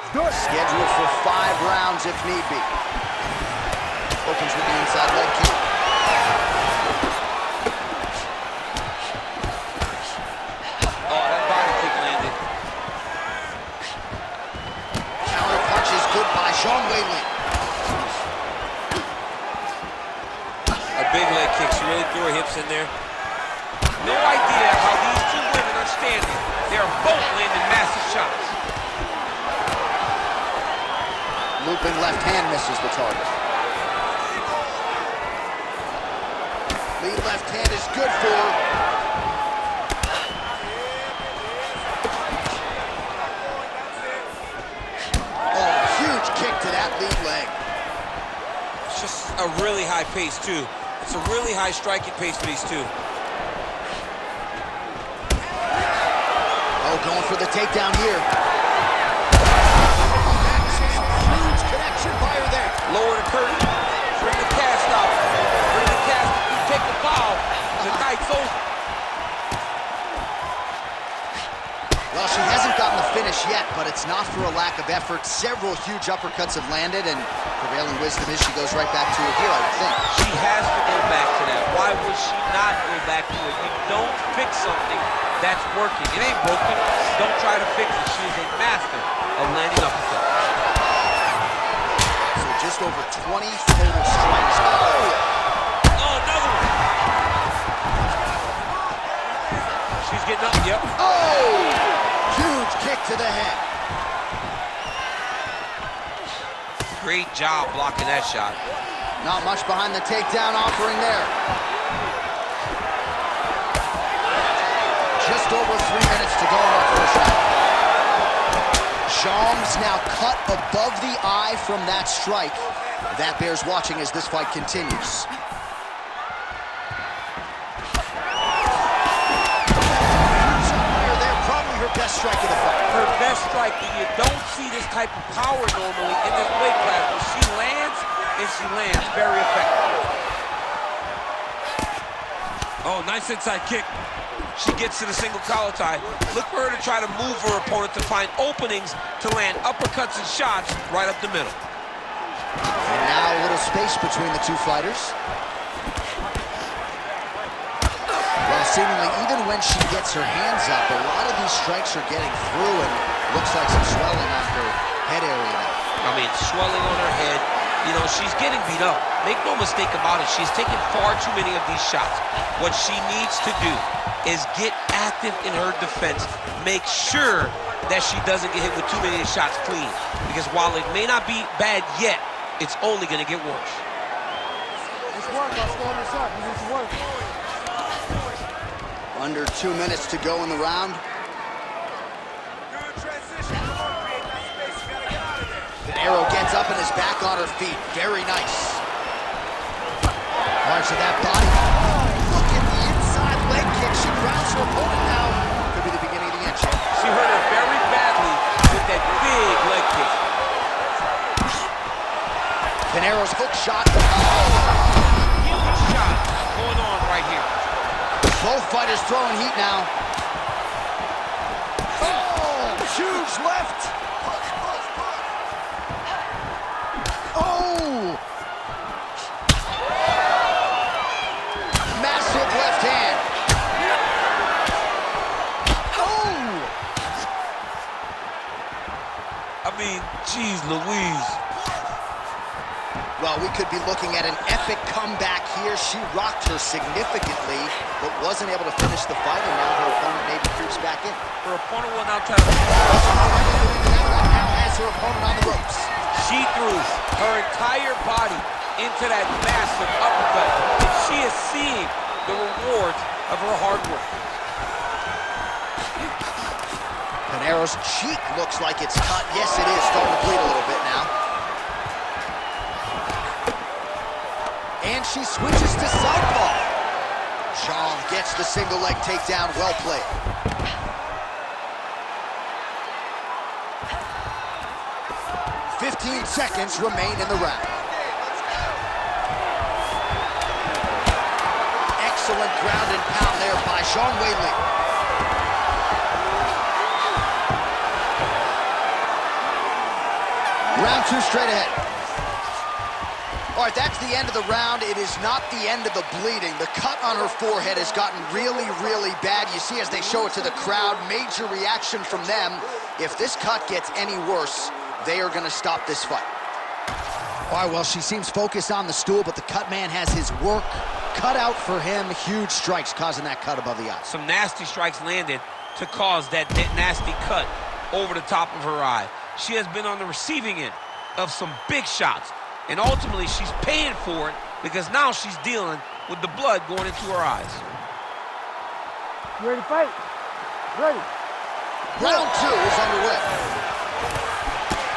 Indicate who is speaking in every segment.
Speaker 1: Scheduled for 5 rounds if need be. Opens with the inside leg kick.
Speaker 2: Oh, that body kick landed.
Speaker 1: Counter punch is good by Sean Whaley.
Speaker 2: A big leg kick. She really threw her hips in there. No idea how these two women are standing. They're both landing massive shots.
Speaker 1: Looping left hand misses the target. Lead left hand is good for her. Oh, huge kick to that lead leg.
Speaker 2: It's just a really high pace, too. It's a really high striking pace for these two.
Speaker 1: Oh, going for the takedown here. Huge connection by her there.
Speaker 2: Lower the curtain. Bring the cast out. Bring the cast. You take the foul. The night's over.
Speaker 1: Well, she hasn't gotten the finish yet, but it's not for a lack of effort. Several huge uppercuts have landed, and prevailing wisdom is she goes right back to it here, I would think.
Speaker 2: She has to go back to that. Why would she not go back to it? You don't fix something that's working. It ain't broken. Don't try to fix it. She is a master of landing uppercuts.
Speaker 1: So just over 20 total strikes.
Speaker 2: Oh, another one. She's getting up. Yep.
Speaker 1: Oh! Huge kick to the head.
Speaker 2: Great job blocking that shot.
Speaker 1: Not much behind the takedown offering there. Just over 3 minutes to go in our first round. Shams now cut above the eye from that strike. That bears watching as this fight continues. Probably her best strike of the fight.
Speaker 2: Her best strike, and you don't see this type of power normally in this weight class, but she lands, and she lands very effective. Oh, nice inside kick. She gets to the single collar tie. Look for her to try to move her opponent to find openings to land uppercuts and shots right up the middle.
Speaker 1: And now a little space between the two fighters. Well, seemingly even when she gets her hands up, a lot of these strikes are getting through, and looks like some swelling on her head area now.
Speaker 2: I mean, swelling on her head. You know, she's getting beat up. Make no mistake about it. She's taking far too many of these shots. What she needs to do is get active in her defense. Make sure that she doesn't get hit with too many shots clean. Because while it may not be bad yet, it's only going to get worse.
Speaker 3: It's work. I'll stand this up. You need to work.
Speaker 1: Under 2 minutes to go in the round. Pinheiro gets up and is back on her feet. Very nice. Parts of that body. Look at the inside leg kick. She grounds her opponent now. Could be the beginning of the end, Chip.
Speaker 2: She hurt her very badly with that big leg kick.
Speaker 1: Pinheiro's hook shot.
Speaker 2: Huge shot going on right here.
Speaker 1: Both fighters throwing heat now. Oh, huge left. Oh! Massive left hand. Oh!
Speaker 2: I mean, geez Louise.
Speaker 1: Well, we could be looking at an epic comeback here. She rocked her significantly, but wasn't able to finish the fight, and now her opponent maybe creeps back in.
Speaker 2: Her opponent will now try to...
Speaker 1: Now has her opponent on the ropes.
Speaker 2: She threw her entire body into that massive uppercut, and she is seeing the rewards of her hard work.
Speaker 1: Pinheiro's cheek looks like it's cut. Yes, it is starting to bleed a little bit now. And she switches to southpaw. Sean gets the single leg takedown. Well played. "15 seconds remain in the round. Excellent ground and pound there by Sean Whaley. Round 2 straight ahead. All right, that's the end of the round. It is not the end of the bleeding. The cut on her forehead has gotten really, really bad. You see as they show it to the crowd, major reaction from them. If this cut gets any worse, they are gonna stop this fight. All right, well, she seems focused on the stool, but the cut man has his work cut out for him. Huge strikes causing that cut above the eye.
Speaker 2: Some nasty strikes landed to cause that nasty cut over the top of her eye. She has been on the receiving end of some big shots, and ultimately she's paying for it because now she's dealing with the blood going into her eyes.
Speaker 3: You ready to fight? Ready.
Speaker 1: Round 2 is underway.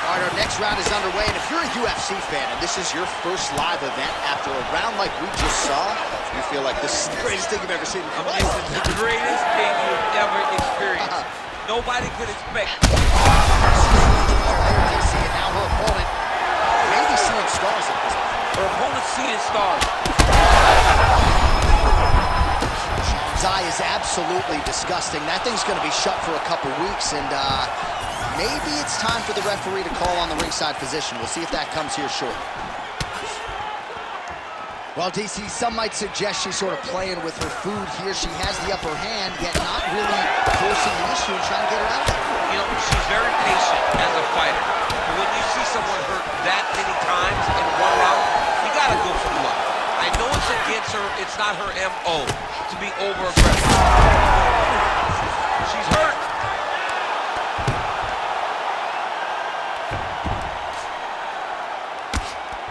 Speaker 1: All right, our next round is underway, and if you're a UFC fan and this is your first live event after a round like we just saw, you feel like this is the greatest thing you've ever seen.
Speaker 2: It's the greatest thing you've ever experienced. Nobody could expect.
Speaker 1: There they see it now. Her opponent maybe seeing stars at this point.
Speaker 2: Her opponent's seeing stars.
Speaker 1: His eye is absolutely disgusting. That thing's going to be shut for a couple weeks, and maybe it's time for the referee to call on the ringside physician. We'll see if that comes here shortly. Well, DC, some might suggest she's sort of playing with her food here. She has the upper hand, yet not really forcing the issue and trying to get her out of it.
Speaker 2: You know, she's very patient as a fighter. But when you see someone hurt that many times in one round, you gotta go for blood. I know it's against her, it's not her MO to be over-aggressive. She's hurt.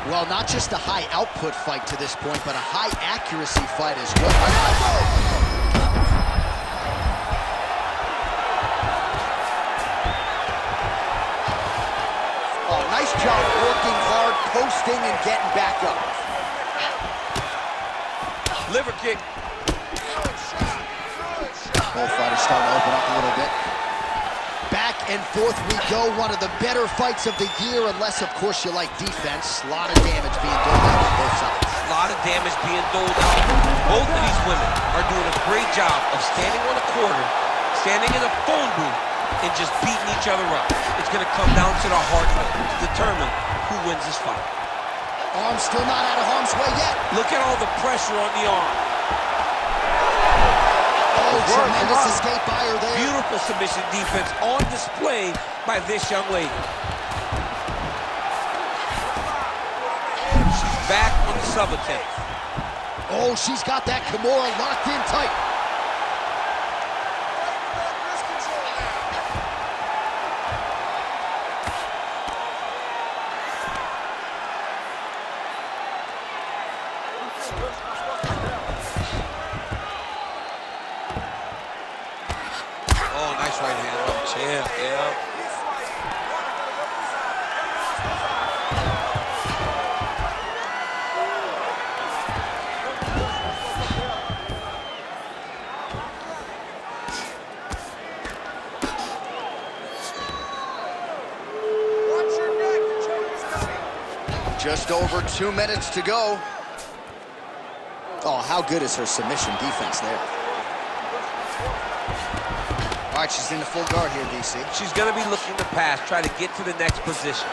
Speaker 1: Well, not just a high output fight to this point, but a high accuracy fight as well. Oh, nice job working hard, posting, and getting back up.
Speaker 2: Liver kick.
Speaker 1: Both fighters starting to open up a little bit. Back and forth we go. One of the better fights of the year, unless, of course, you like defense. A lot of damage being doled out on both sides.
Speaker 2: A lot of damage being doled out. Both of these women are doing a great job of standing on a corner, standing in a phone booth, and just beating each other up. It's going to come down to the heart rate to determine who wins this fight.
Speaker 1: Arm still not out of harm's way yet.
Speaker 2: Look at all the pressure on the arm.
Speaker 1: Oh, tremendous escape by her there.
Speaker 2: Beautiful submission defense on display by this young lady. She's back on the sub-attempt.
Speaker 1: Oh, she's got that Kimura locked in tight.
Speaker 2: Oh, nice right hand on the champ, yeah.
Speaker 1: Just over 2 minutes to go. Oh, how good is her submission defense there? All right, she's in the full guard here, DC.
Speaker 2: She's gonna be looking to pass, try to get to the next position.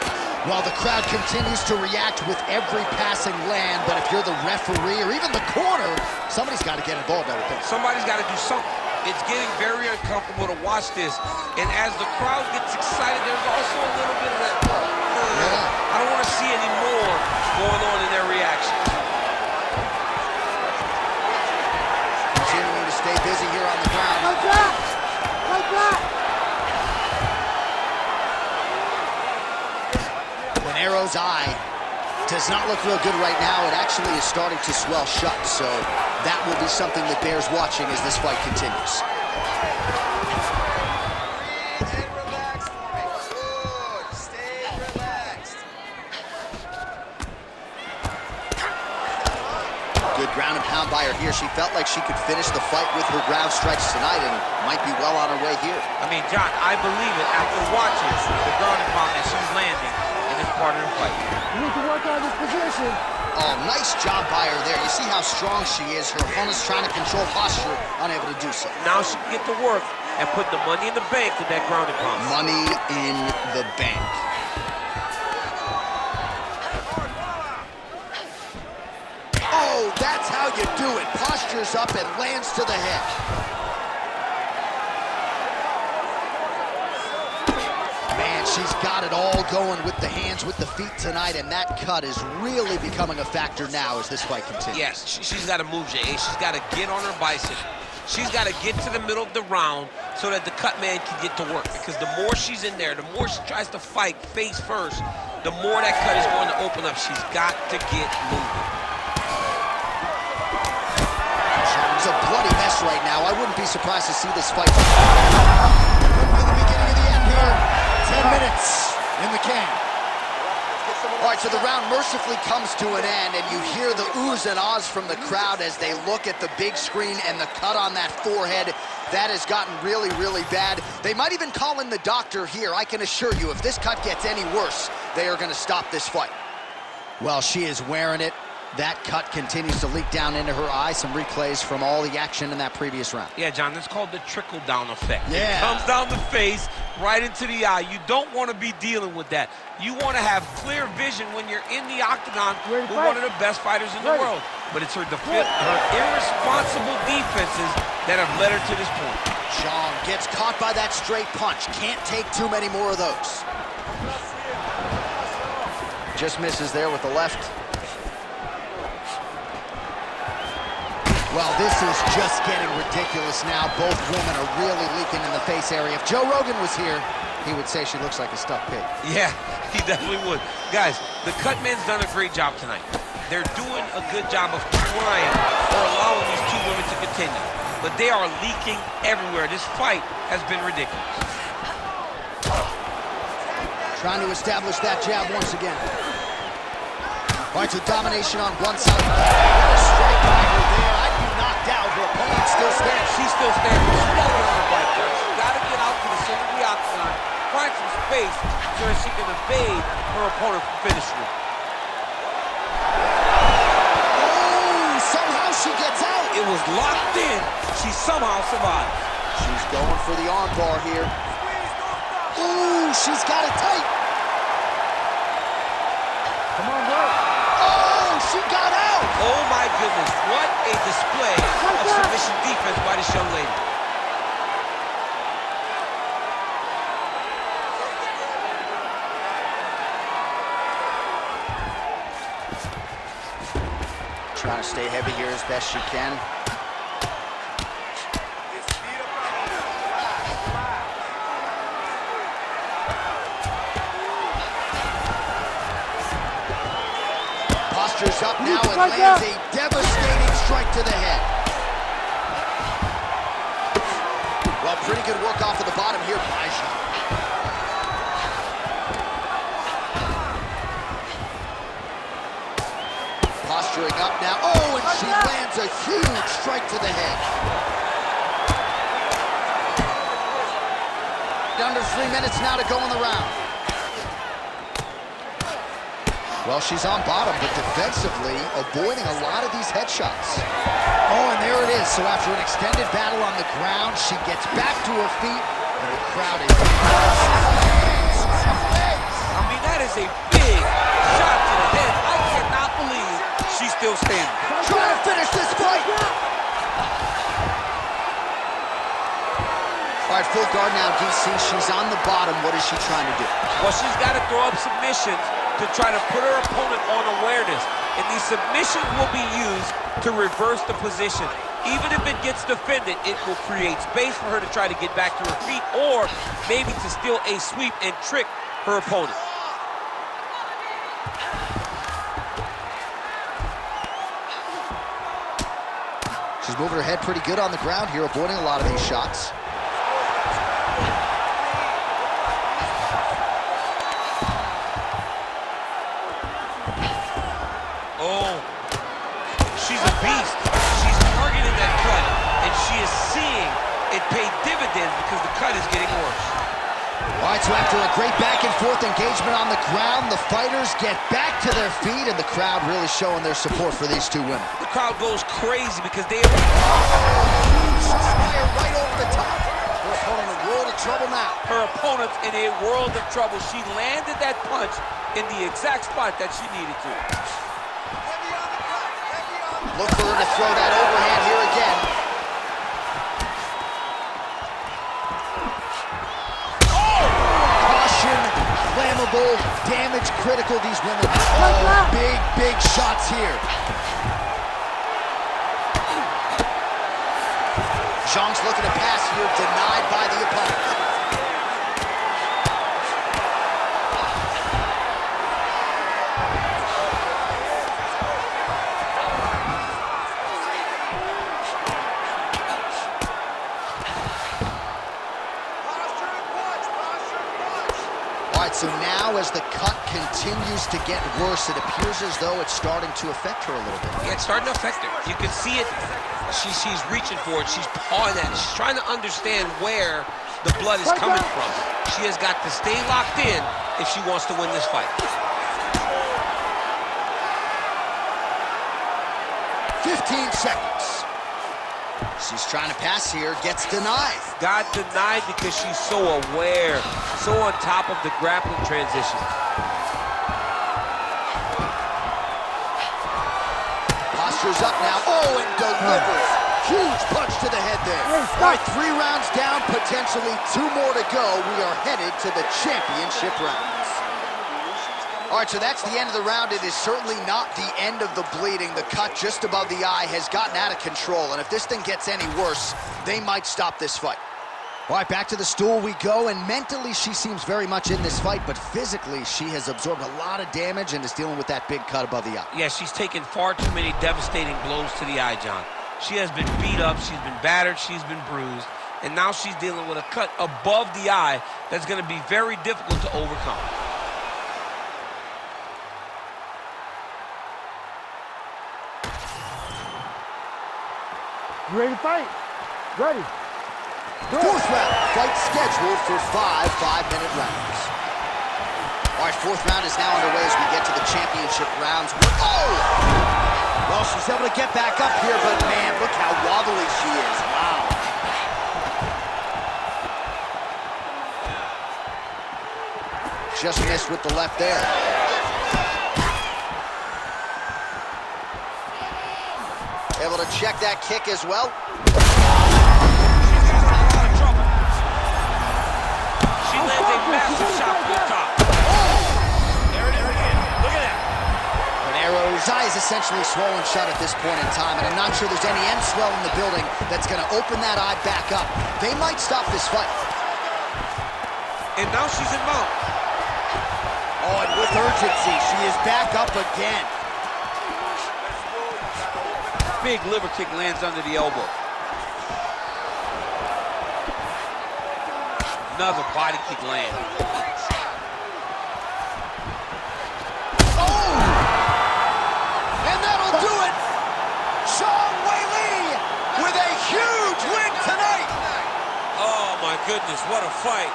Speaker 1: Well, the crowd continues to react with every passing land, but if you're the referee or even the corner, somebody's got to get involved, I would think.
Speaker 2: Somebody's got to do something. It's getting very uncomfortable to watch this, and as the crowd gets excited, there's also a little bit of that, I don't want to see any more going on in their reactions.
Speaker 1: Continuing to stay busy here on the ground.
Speaker 3: Like that! Like that!
Speaker 1: When Arrow's eye does not look real good right now, it actually is starting to swell shut, so that will be something that bears watching as this fight continues.
Speaker 4: Breathe and relax for me. Good. Stay relaxed.
Speaker 1: Good ground and pound by her here. She felt like she could finish the fight with her ground strikes tonight and might be well on her way here.
Speaker 2: I mean, John, I believe it after watching the ground and pound that she's landing in this part of the fight.
Speaker 3: You need to work on this position.
Speaker 1: Oh, nice job by her there. You see how strong she is. Her opponent's trying to control posture, unable to do so.
Speaker 2: Now she can get to work and put the money in the bank with that ground and pound.
Speaker 1: Money in the bank. do it. Postures up and lands to the head. Man, she's got it all going with the hands, with the feet tonight, and that cut is really becoming a factor now as this fight continues.
Speaker 2: Yes, she's got to move, Jay. She's got to get on her bicycle. She's got to get to the middle of the round so that the cut man can get to work. Because the more she's in there, the more she tries to fight face first, the more that cut is going to open up. She's got to get moving.
Speaker 1: It's a bloody mess right now. I wouldn't be surprised to see this fight. Could be the beginning of the end here. 10 minutes in the can. All right, so the round mercifully comes to an end, and you hear the oohs and ahs from the crowd as they look at the big screen and the cut on that forehead. That has gotten really, really bad. They might even call in the doctor here. I can assure you, if this cut gets any worse, they are going to stop this fight. Well, she is wearing it. That cut continues to leak down into her eye. Some replays from all the action in that previous round.
Speaker 2: Yeah, John, that's called the trickle-down effect.
Speaker 1: Yeah.
Speaker 2: It comes down the face, right into the eye. You don't want to be dealing with that. You want to have clear vision when you're in the octagon with one of the best fighters in the world. But it's her irresponsible defenses that have led her to this point.
Speaker 1: Zhang gets caught by that straight punch. Can't take too many more of those. Just misses there with the left. Well, this is just getting ridiculous now. Both women are really leaking in the face area. If Joe Rogan was here, he would say she looks like a stuffed pig. Yeah,
Speaker 2: he definitely would. Guys, the cut man's done a great job tonight. They're doing a good job of trying or allowing these two women to continue. But they are leaking everywhere. This fight has been ridiculous.
Speaker 1: Trying to establish that jab once again. All right, so domination on one side. What a strike by her there. I'd be knocked out. Her opponent still stands.
Speaker 2: She's still standing. She's got to get on her bike, George. She's got to get out to the center of the octagon, find some space so that she can evade her opponent from finishing her.
Speaker 1: Oh, somehow she gets out.
Speaker 2: It was locked in. She somehow survived.
Speaker 1: She's going for the arm bar here. Ooh, she's got it tight.
Speaker 3: Come on, bro.
Speaker 1: Oh, she got out.
Speaker 2: Oh, my goodness. What a display of submission defense by this young lady.
Speaker 1: Trying to stay heavy here as best she can. Postures up now and lands a devastating strike to the head. Well, pretty good work off of the bottom here by Zhang. Posturing up now. Oh, and she lands a huge strike to the head. Under 3 minutes now to go in the round. Well, she's on bottom, but defensively avoiding a lot of these headshots. Oh, and there it is. So after an extended battle on the ground, she gets back to her feet, and the crowd is...
Speaker 2: I mean, that is a big shot to the head. I cannot believe she's still standing.
Speaker 1: Trying to finish this fight. All right, full guard now, DC. She's on the bottom. What is she trying to do?
Speaker 2: Well, she's got to throw up submissions to try to put her opponent on awareness. And these submissions will be used to reverse the position. Even if it gets defended, it will create space for her to try to get back to her feet or maybe to steal a sweep and trick her opponent.
Speaker 1: She's moving her head pretty good on the ground here, avoiding a lot of these shots.
Speaker 2: Oh, she's a beast. She's targeting that cut, and she is seeing it pay dividends because the cut is getting worse.
Speaker 1: All right, so after a great back-and-forth engagement on the ground, the fighters get back to their feet, and the crowd really showing their support for these two women.
Speaker 2: The crowd goes crazy because they...
Speaker 1: Huge fire right over the top. Her opponent in a world of trouble now.
Speaker 2: Her opponent's in a world of trouble. She landed that punch in the exact spot that she needed to.
Speaker 1: Look for her to throw that overhand here again. Oh! Caution, flammable, damage critical, these women. Oh, big shots here. Zhang's looking to pass here, denied by the opponent. All right, so now as the cut continues to get worse, it appears as though it's starting to affect her a little bit.
Speaker 2: Yeah, it's starting to affect her. You can see it. She's reaching for it. She's pawing at it. She's trying to understand where the blood is coming from. She has got to stay locked in if she wants to win this fight.
Speaker 1: 15 seconds. She's trying to pass here, gets denied.
Speaker 2: Got denied because she's so aware, so on top of the grappling transition.
Speaker 1: Posture's up now. Oh, and delivers. Huge punch to the head there. All right, 3 rounds down, potentially 2 more to go. We are headed to the championship rounds. All right, so that's the end of the round. It is certainly not the end of the bleeding. The cut just above the eye has gotten out of control, and if this thing gets any worse, they might stop this fight. All right, back to the stool we go, and mentally she seems very much in this fight, but physically she has absorbed a lot of damage and is dealing with that big cut above the eye.
Speaker 2: Yeah, she's taken far too many devastating blows to the eye, John. She has been beat up, she's been battered, she's been bruised, and now she's dealing with a cut above the eye that's going to be very difficult to overcome.
Speaker 3: You ready to fight? Ready.
Speaker 1: Fourth round, fight scheduled for 5 5-minute rounds. All right, 4th round is now underway as we get to the championship rounds. Oh! Well, she's able to get back up here, but man, look how wobbly she is. Wow. Just missed with the left there. Able to check that kick as well.
Speaker 2: She lands a massive shot from the top.
Speaker 4: There it is again. Look at that.
Speaker 1: His eye is essentially swollen shut at this point in time, and I'm not sure there's any end swell in the building that's going to open that eye back up. They might stop this fight.
Speaker 2: And now she's in mount.
Speaker 1: Oh, and with urgency, she is back up again.
Speaker 2: Big liver kick lands under the elbow. Another body kick lands.
Speaker 1: Oh! And that'll do it! Zhang Weili with a huge win tonight!
Speaker 2: Oh my goodness, what a fight.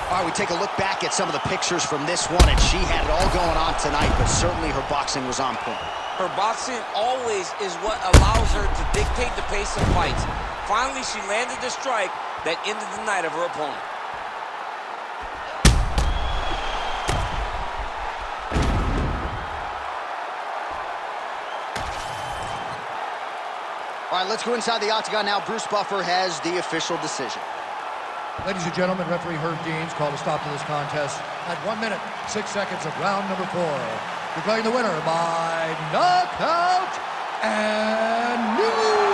Speaker 1: All right, we take a look back at some of the pictures from this one, and she had it all going on tonight, but certainly her boxing was on point.
Speaker 2: Her boxing always is what allows her to dictate the pace of fights. Finally, she landed the strike that ended the night of her opponent.
Speaker 1: All right, let's go inside the octagon now. Bruce Buffer has the official decision.
Speaker 5: Ladies and gentlemen, referee Herb Deans called a stop to this contest at 1 minute, 6 seconds of round number 4. Declaring the winner by knockout and new